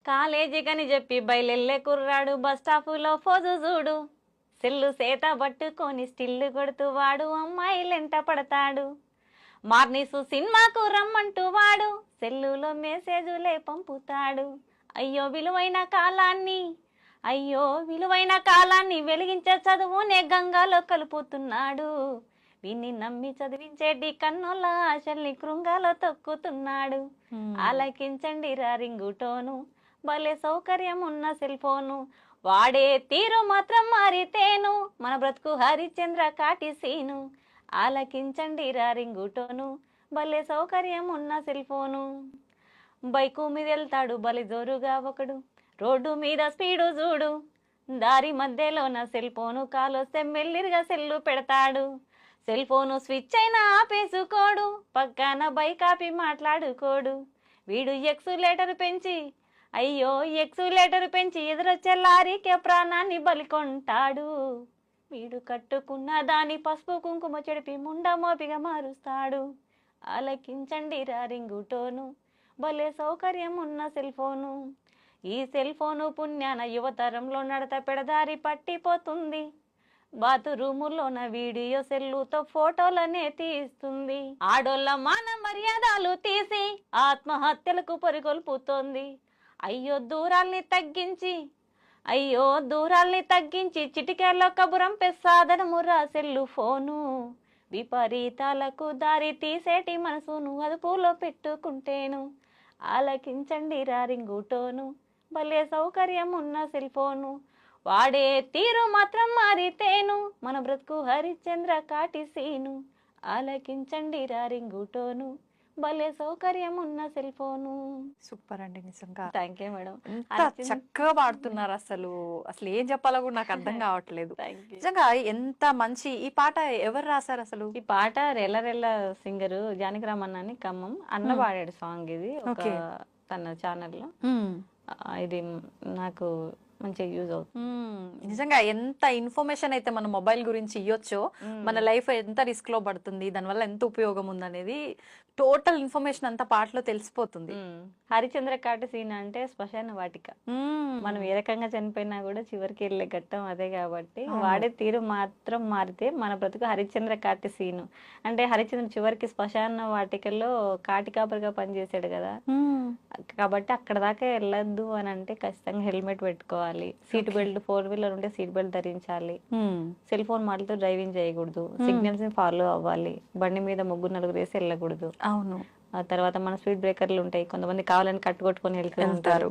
కాలేజీకని చెప్పి బయలెల్లే కుర్రాడు bus స్టాపులో pose చూడు. సెల్లు సేత పట్టుకొని స్టిల్లు కొడుతూ వాడు అమ్మాయిలెంట పడతాడు. మార్నిసు సినిమాకు రమ్మంటూ వాడు సెల్లులో మెసేజులే పంపుతాడు. అయ్యో విలువైన కాలాన్ని అయ్యో విలువైన కాలాన్ని వెలిగించే చదువునే గంగాలో కలుపుతున్నాడు. విని నమ్మి చదివించేటి కన్నుల ఆశల్ని కృంగాలో తొక్కుతున్నాడు. ఆలకించండి రా రింగుటోను, భలే సౌకర్యం ఉన్న సెల్ ఫోను. వాడే తీరు మాత్రం మారితేను, మన బ్రతుకు హరిశ్చంద్ర కాటిసీను. ఆలకించండి రా రింగుటోను, భలే సౌకర్యం ఉన్న సెల్ ఫోను. బైకు మీద వెళ్తాడు బలి జోరుగా ఒకడు, రోడ్డు మీద స్పీడు చూడు. దారి మధ్యలో నా సెల్ ఫోను కాలొస్తే మెల్లిరిగా సెల్లు పెడతాడు. సెల్ ఫోను స్విచ్ అయినా ఆపేసుకోడు, పక్కన బైక్ ఆపి మాట్లాడుకోడు. వీడు ఎక్సులేటర్ పెంచి అయ్యో ఎక్సులేటర్ పెంచి ఎదురొచ్చే లారీకే ప్రాణాన్ని బలికొంటాడు. వీడు కట్టుకున్న దాని పసుపు కుంకుమ చెడిపి ముండ మోపిగా మారుస్తాడు. ఆలకించండి రా రింగుటోను, భలే సౌకర్యం ఉన్న సెల్ ఫోను. ఈ సెల్ ఫోను పుణ్యాన యువతరంలో నడత పెడదారి పట్టిపోతుంది. బాతురూములోన వీడియో సెల్లుతో ఫోటోలనే తీస్తుంది. ఆడోళ్ళ మాన మర్యాదలు తీసి ఆత్మహత్యలకు పరిగొల్పుతోంది. అయ్యో దూరాల్ని తగ్గించి చిటికేల్లో కబురంపే సాధనమురా సెల్లు ఫోను. విపరీతాలకు దారి తీసేటి మనసును అదుపులో పెట్టుకుంటేను. ఆలకించండి రా రింగుటోను, భలే సౌకర్యం ఉన్న సెల్ ఫోను. వాడే తీరు మాత్రం మారితేను, మన బ్రతుకు హరిశ్చంద్ర కాటిసీను. ఆలకించండి రా రింగుటోను, భలే సౌకర్యం ఉన్న సెల్ ఫోను. సూపర్ అండి, నిజంగా థ్యాంక్ యూ మేడం. ఎంత చక్కగా పాడుతున్నారు. అసలు అసలు ఏం చెప్పాలో కూడా నాకు అర్థం కావట్లేదు. నిజంగా ఎంత మంచి ఈ పాట ఎవరు రాశారు అసలు? ఈ పాట రెల్ల సింగరు జానకి రామన్న అని ఖమ్మం అన్న పాడాడు సాంగ్. ఇది ఒక తన ఛానల్లో. ఇది నాకు మంచిగా యూజ్ అవుతుంది. నిజంగా ఎంత ఇన్ఫర్మేషన్ అయితే మన మొబైల్ గురించి ఇవ్వచ్చో, మన లైఫ్ ఎంత రిస్క్ లో పడుతుంది, దానివల్ల ఎంత ఉపయోగం ఉందనేది టోటల్ ఇన్ఫర్మేషన్ అంతా పాటలో తెలిసిపోతుంది. హరిచంద్ర కాటసీన అంటే శ్మశాన వాటిక. మనం ఏ రకంగా చనిపోయినా కూడా చివరికి వెళ్ళే ఘట్టం అదే కాబట్టి వాడే తీరు మాత్రం మారితే మన బ్రతుకు హరిచంద్ర కాటసీను. అంటే హరిచంద్ర చివరికి శ్మశాన వాటికల్లో కాటికాపరిగా పనిచేసాడు కదా, కాబట్టి అక్కడ దాకా వెళ్ళొద్దు అని అంటే ఖచ్చితంగా హెల్మెట్ పెట్టుకోవాలి. సీట్ బెల్ట్ 4-వీలర్ ఉంటే సీట్ బెల్ట్ ధరించాలి. సెల్ ఫోన్ మాటలతో డ్రైవింగ్ చేయకూడదు. సిగ్నల్స్ ని ఫాలో అవ్వాలి. బండి మీద 3-4 వేసి వెళ్ళకూడదు. అవును. ఆ తర్వాత మన స్పీడ్ బ్రేకర్లు ఉంటాయి, కొంతమంది కావాలని కట్టుకొట్టుకొని వెళ్తూ ఉంటారు.